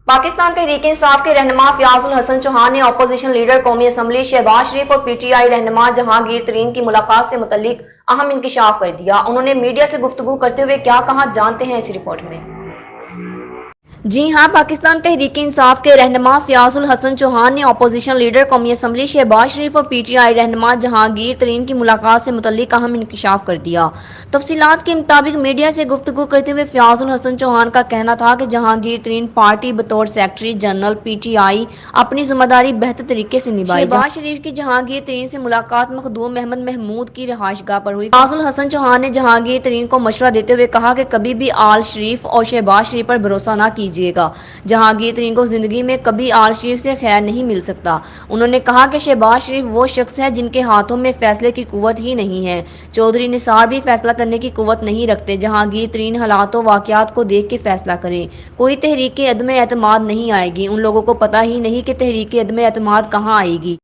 पाकिस्तान तहरीक इंसाफ के रहनुमा फयाजुल हसन चौहान ने अपोजिशन लीडर कौमी असम्बली शहबाज शरीफ और पीटीआई रहनुमा जहांगीर तरीन की मुलाकात से मुतल्लिक अहम इंकशाफ कर दिया। उन्होंने मीडिया से गुफ्तगू करते हुए क्या कहा, जानते हैं इस रिपोर्ट में। जी हां, पाकिस्तान तहरीक इंसाफ के रहनुमा फयाजुल हसन चौहान ने अपोजिशन लीडर कौमी असम्बली शहबाज शरीफ और पीटीआई रहनुमा जहांगीर तरीन की मुलाकात से मुतल्लिक अहम इंकशाफ कर दिया। तफसीलात के मुताबिक मीडिया से गुफ्तगू करते हुए फयाजुल हसन चौहान का कहना था कि जहांगीर तरीन पार्टी बतौर सेक्रेटरी जनरल पीटीआई अपनी जिम्मेदारी बेहतर तरीके से निभाई। शहबाज शरीफ की जहांगीर तरीन से मुलाकात मखदूम अहमद महमूद की रिहाइशगाह पर हुई। फयाजुल हसन चौहान ने जहांगीर तरीन को मशवरा देते हुए कहा कि कभी भी आल शरीफ और शहबाज शरीफ पर भरोसा न कीजिएगा। जहांगीर तरीन को जिंदगी में कभी आल शरीफ से खैर नहीं मिल सकता। उन्होंने कहा कि शहबाज शरीफ वो शख्स है जिनके हाथों में फैसले की कुव्वत ही नहीं है। चौधरी निसार भी फैसला करने की कुव्वत नहीं रखते। जहांगीर तरीन हालातों वाकयात को देख के फैसला करें। कोई तहरीक अदम एतमाद नहीं आएगी। उन लोगों को पता ही नहीं कि तहरीक अदम एतमाद कहाँ आएगी।